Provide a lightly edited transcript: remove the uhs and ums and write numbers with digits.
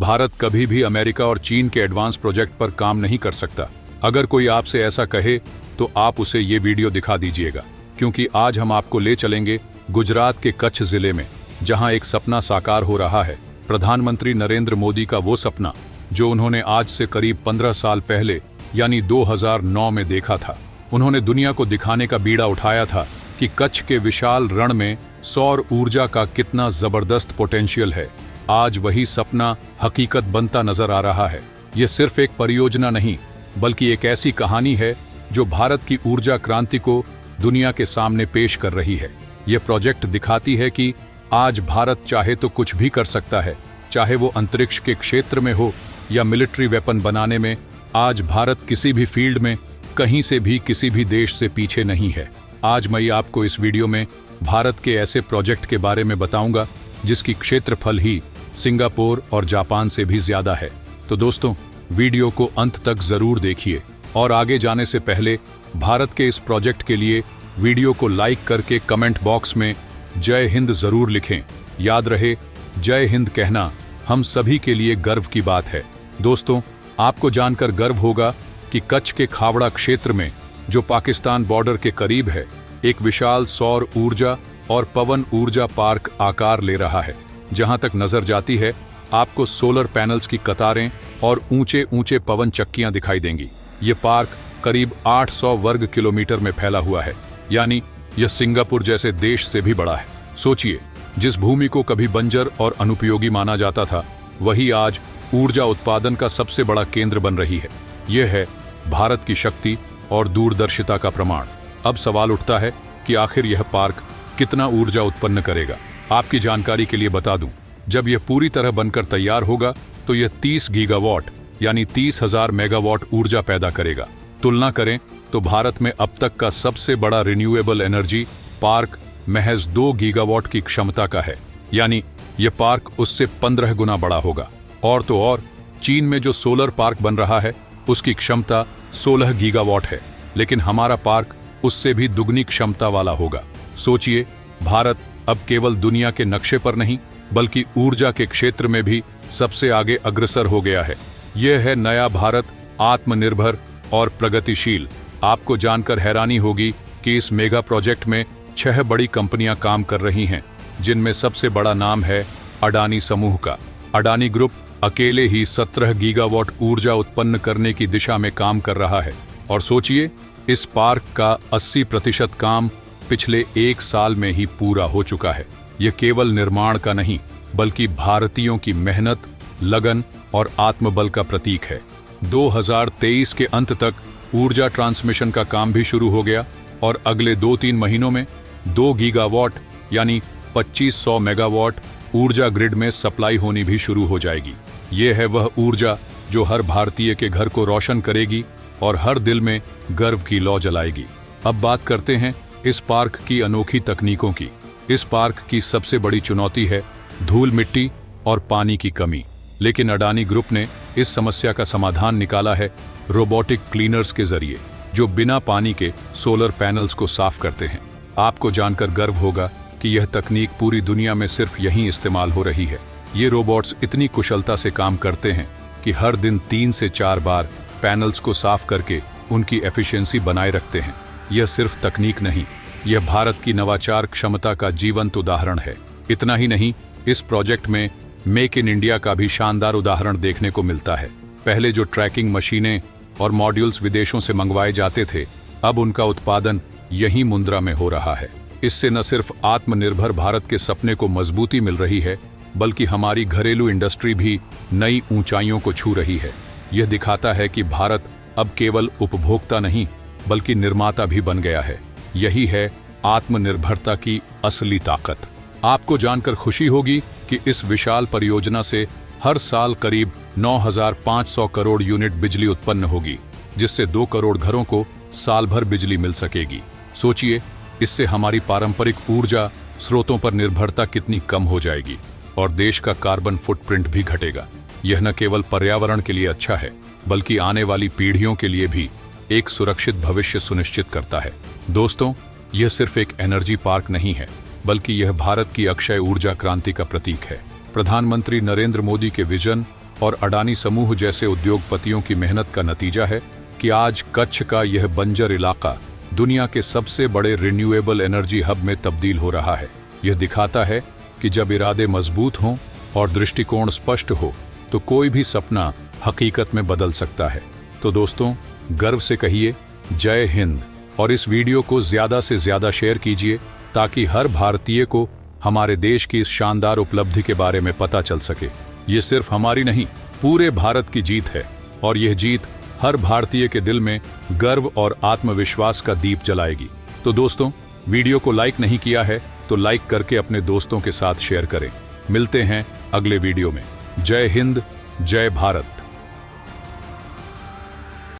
भारत कभी भी अमेरिका और चीन के एडवांस प्रोजेक्ट पर काम नहीं कर सकता। अगर कोई आपसे ऐसा कहे तो आप उसे ये वीडियो दिखा दीजिएगा, क्योंकि आज हम आपको ले चलेंगे गुजरात के कच्छ जिले में, जहां एक सपना साकार हो रहा है। प्रधानमंत्री नरेंद्र मोदी का वो सपना जो उन्होंने आज से करीब 15 साल पहले यानी 2009 में देखा था। उन्होंने दुनिया को दिखाने का बीड़ा उठाया था कि कच्छ के विशाल रण में सौर ऊर्जा का कितना जबरदस्त पोटेंशियल है। आज वही सपना हकीकत बनता नजर आ रहा है। ये सिर्फ एक परियोजना नहीं, बल्कि एक ऐसी कहानी है जो भारत की ऊर्जा क्रांति को दुनिया के सामने पेश कर रही है। ये प्रोजेक्ट दिखाती है कि आज भारत चाहे तो कुछ भी कर सकता है, चाहे वो अंतरिक्ष के क्षेत्र में हो या मिलिट्री वेपन बनाने में। आज भारत किसी भी फील्ड में कहीं से भी किसी भी देश से पीछे नहीं है। आज मैं आपको इस वीडियो में भारत के ऐसे प्रोजेक्ट के बारे में बताऊंगा जिसकी क्षेत्रफल ही सिंगापुर और जापान से भी ज्यादा है। तो दोस्तों, वीडियो को अंत तक जरूर देखिए और आगे जाने से पहले भारत के इस प्रोजेक्ट के लिए वीडियो को लाइक करके कमेंट बॉक्स में जय हिंद जरूर लिखें। याद रहे, जय हिंद कहना हम सभी के लिए गर्व की बात है। दोस्तों, आपको जानकर गर्व होगा कि कच्छ के खावड़ा क्षेत्र में, जो पाकिस्तान बॉर्डर के करीब है, एक विशाल सौर ऊर्जा और पवन ऊर्जा पार्क आकार ले रहा है। जहां तक नजर जाती है, आपको सोलर पैनल्स की कतारें और ऊंचे ऊंचे पवन चक्कियां दिखाई देंगी। ये पार्क करीब 800 वर्ग किलोमीटर में फैला हुआ है, यानी यह सिंगापुर जैसे देश से भी बड़ा है। सोचिए, जिस भूमि को कभी बंजर और अनुपयोगी माना जाता था, वही आज ऊर्जा उत्पादन का सबसे बड़ा केंद्र बन रही है। यह है भारत की शक्ति और दूरदर्शिता का प्रमाण। अब सवाल उठता है कि आखिर यह पार्क कितना ऊर्जा उत्पन्न करेगा। आपकी जानकारी के लिए बता दूं, जब यह पूरी तरह बनकर तैयार होगा तो यह 30 गीगावाट यानी 30,000 मेगावाट ऊर्जा पैदा करेगा। तुलना करें तो भारत में अब तक का सबसे बड़ा रिन्यूएबल एनर्जी पार्क महज 2 गीगावाट की क्षमता का है, यानी यह पार्क उससे 15 गुना बड़ा होगा। और तो और, चीन में जो सोलर पार्क बन रहा है उसकी क्षमता 16 गीगावाट है, लेकिन हमारा पार्क उससे भी दुगनी क्षमता वाला होगा। सोचिए, भारत अब केवल दुनिया के नक्शे पर नहीं, बल्कि ऊर्जा के क्षेत्र में भी सबसे आगे अग्रसर हो गया है। यह है नया भारत, आत्मनिर्भर और प्रगतिशील। आपको जानकर हैरानी होगी कि इस मेगा प्रोजेक्ट में 6 बड़ी कंपनियां काम कर रही हैं, जिनमें सबसे बड़ा नाम है अडानी समूह का। अडानी ग्रुप अकेले ही 17 गीगावाट ऊर्जा उत्पन्न करने की दिशा में काम कर रहा है। और सोचिए, इस पार्क का 80% काम पिछले 1 साल में ही पूरा हो चुका है। यह केवल निर्माण का नहीं, बल्कि भारतीयों की मेहनत, लगन और आत्मबल का प्रतीक है। 2023 के अंत तक ऊर्जा ट्रांसमिशन का काम भी शुरू हो गया और अगले 2-3 महीनों में 2 गीगावाट यानी 2500 मेगावाट ऊर्जा ग्रिड में सप्लाई होनी भी शुरू हो जाएगी। यह है वह ऊर्जा जो हर भारतीय के घर को रोशन करेगी और हर दिल में गर्व की लौ जलाएगी। अब बात करते हैं इस पार्क की अनोखी तकनीकों की। इस पार्क की सबसे बड़ी चुनौती है धूल मिट्टी और पानी की कमी, लेकिन अडानी ग्रुप ने इस समस्या का समाधान निकाला है रोबोटिक क्लीनर्स के जरिए, जो बिना पानी के सोलर पैनल्स को साफ करते हैं। आपको जानकर गर्व होगा कि यह तकनीक पूरी दुनिया में सिर्फ यहीं इस्तेमाल हो रही है। ये रोबोट्स इतनी कुशलता से काम करते हैं कि हर दिन 3 से 4 बार पैनल्स को साफ करके उनकी एफिशिएंसी बनाए रखते हैं। यह सिर्फ तकनीक नहीं, यह भारत की नवाचार क्षमता का जीवंत उदाहरण है। इतना ही नहीं, इस प्रोजेक्ट में मेक इन इंडिया का भी शानदार उदाहरण देखने को मिलता है। पहले जो ट्रैकिंग मशीनें और मॉड्यूल्स विदेशों से मंगवाए जाते थे, अब उनका उत्पादन यहीं मुंद्रा में हो रहा है। इससे न सिर्फ आत्मनिर्भर भारत के सपने को मजबूती मिल रही है, बल्कि हमारी घरेलू इंडस्ट्री भी नई ऊंचाइयों को छू रही है। यह दिखाता है कि भारत अब केवल उपभोक्ता नहीं, बल्कि निर्माता भी बन गया है। यही है आत्मनिर्भरता की असली ताकत। आपको जानकर खुशी होगी कि इस विशाल परियोजना से हर साल करीब 9,500 करोड़ यूनिट बिजली उत्पन्न होगी, जिससे 2 करोड़ घरों को साल भर बिजली मिल सकेगी। सोचिए, इससे हमारी पारंपरिक ऊर्जा स्रोतों पर निर्भरता कितनी कम हो जाएगी और देश का कार्बन फुटप्रिंट भी घटेगा। यह न केवल पर्यावरण के लिए अच्छा है, बल्कि आने वाली पीढ़ियों के लिए भी एक सुरक्षित भविष्य सुनिश्चित करता है। दोस्तों, यह सिर्फ एक एनर्जी पार्क नहीं है, बल्कि यह भारत की अक्षय ऊर्जा क्रांति का प्रतीक है। प्रधानमंत्री नरेंद्र मोदी के विजन और अडानी समूह जैसे उद्योगपतियों की मेहनत का नतीजा है कि आज कच्छ का यह बंजर इलाका दुनिया के सबसे बड़े रिन्यूएबल एनर्जी हब में तब्दील हो रहा है। यह दिखाता है कि जब इरादे मजबूत हों और दृष्टिकोण स्पष्ट हो तो कोई भी सपना हकीकत में बदल सकता है। तो दोस्तों, गर्व से कहिए जय हिंद और इस वीडियो को ज्यादा से ज्यादा शेयर कीजिए ताकि हर भारतीय को हमारे देश की इस शानदार उपलब्धि के बारे में पता चल सके। ये सिर्फ हमारी नहीं, पूरे भारत की जीत है और यह जीत हर भारतीय के दिल में गर्व और आत्मविश्वास का दीप जलाएगी। तो दोस्तों, वीडियो को लाइक नहीं किया है तो लाइक करके अपने दोस्तों के साथ शेयर करें। मिलते हैं अगले वीडियो में। जय हिंद, जय भारत।